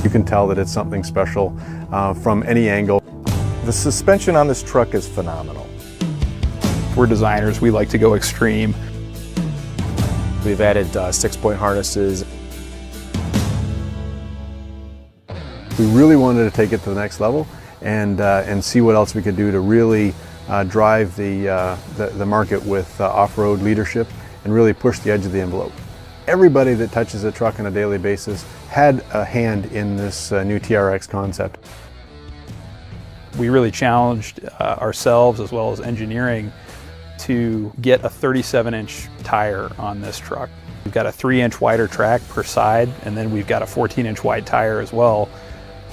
You can tell that it's something special from any angle. The suspension on this truck is phenomenal. We're designers, we like to go extreme. We've added 6-point harnesses. We really wanted to take it to the next level and see what else we could do to really drive the market with off-road leadership and really push the edge of the envelope. Everybody that touches a truck on a daily basis had a hand in this new TRX concept. We really challenged ourselves as well as engineering to get a 37-inch tire on this truck. We've got a 3-inch wider track per side, and then we've got a 14-inch wide tire as well.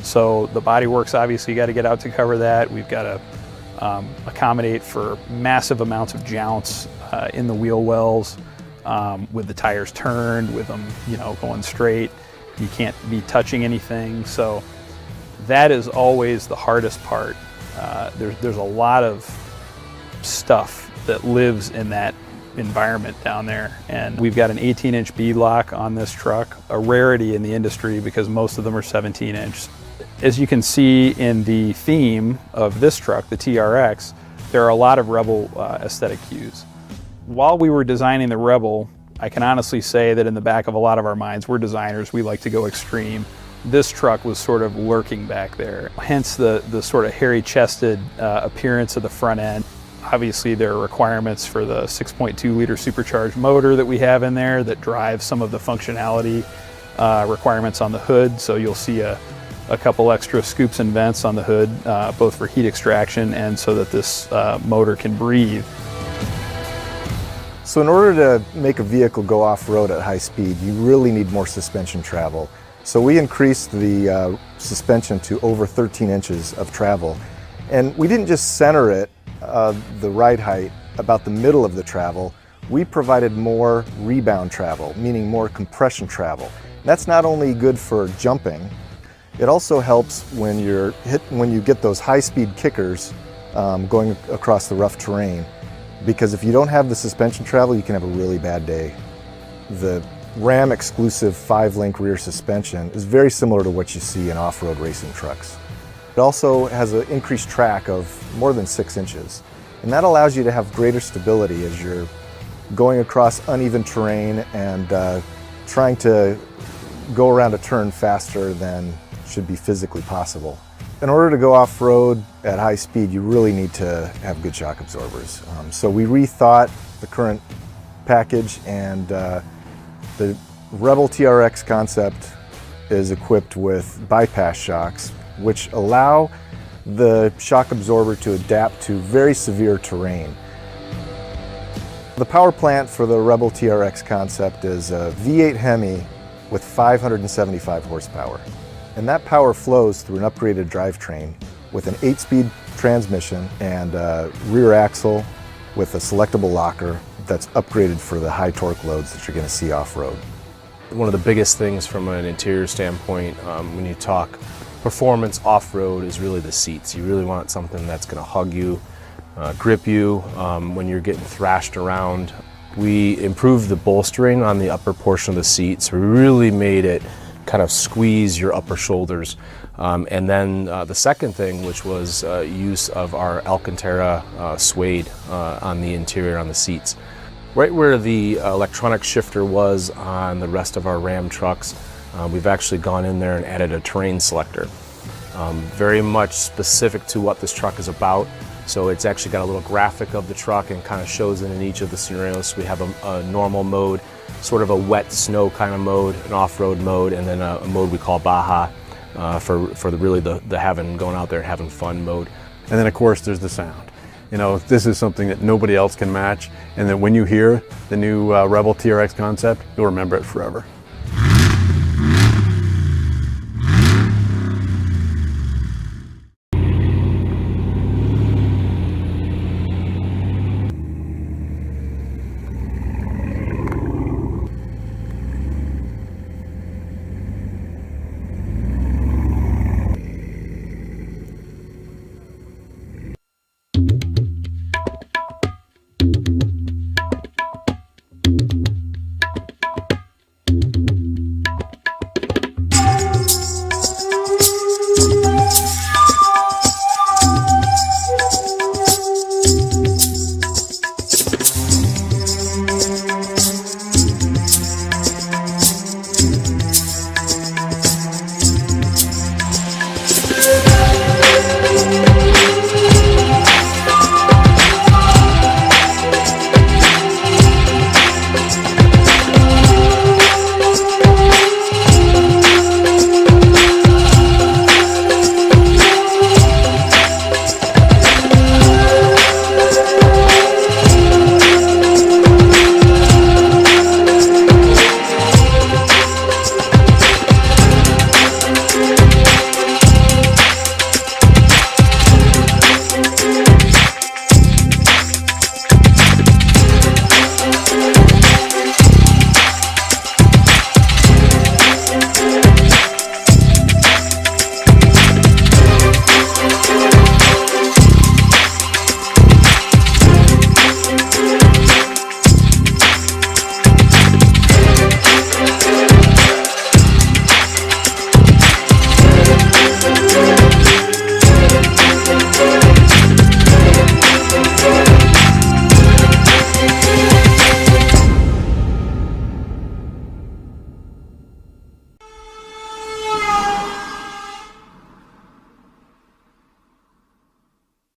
So the bodywork's obviously got to get out to cover that. We've got to accommodate for massive amounts of jounce in the wheel wells, with the tires turned, with them, going straight. You can't be touching anything. So that is always the hardest part. There's a lot of stuff that lives in that environment down there. And we've got an 18-inch beadlock on this truck, a rarity in the industry because most of them are 17-inch. As you can see in the theme of this truck, the TRX, there are a lot of Rebel aesthetic cues. While we were designing the Rebel, I can honestly say that in the back of a lot of our minds, we're designers, we like to go extreme. This truck was sort of lurking back there, hence the sort of hairy-chested appearance of the front end. Obviously, there are requirements for the 6.2-liter supercharged motor that we have in there that drives some of the functionality requirements on the hood. So you'll see a couple extra scoops and vents on the hood, both for heat extraction and so that this motor can breathe. So in order to make a vehicle go off-road at high speed, you really need more suspension travel. So we increased the suspension to over 13 inches of travel. And we didn't just center it, the ride height, about the middle of the travel. We provided more rebound travel, meaning more compression travel. That's not only good for jumping, it also helps when you get those high-speed kickers going across the rough terrain. Because if you don't have the suspension travel, you can have a really bad day. The Ram exclusive 5-link rear suspension is very similar to what you see in off-road racing trucks. It also has an increased track of more than 6 inches. And that allows you to have greater stability as you're going across uneven terrain and trying to go around a turn faster than should be physically possible. In order to go off-road at high speed, you really need to have good shock absorbers. So we rethought the current package and The Rebel TRX concept is equipped with bypass shocks, which allow the shock absorber to adapt to very severe terrain. The power plant for the Rebel TRX concept is a V8 Hemi with 575 horsepower. And that power flows through an upgraded drivetrain with an 8-speed transmission and a rear axle with a selectable locker that's upgraded for the high torque loads that you're going to see off-road. One of the biggest things from an interior standpoint when you talk performance off-road is really the seats. You really want something that's going to hug you, grip you when you're getting thrashed around. We improved the bolstering on the upper portion of the seat, so we really made it kind of squeeze your upper shoulders. And then the second thing, which was use of our Alcantara suede on the interior, on the seats. Right where the electronic shifter was on the rest of our Ram trucks, we've actually gone in there and added a terrain selector. Very much specific to what this truck is about. So it's actually got a little graphic of the truck and kind of shows it in each of the scenarios. We have a normal mode, sort of a wet snow kind of mode, an off-road mode, and then a mode we call Baja for the going out there and having fun mode. And then of course there's the sound. You know, this is something that nobody else can match, and that when you hear the new Rebel TRX concept, you'll remember it forever.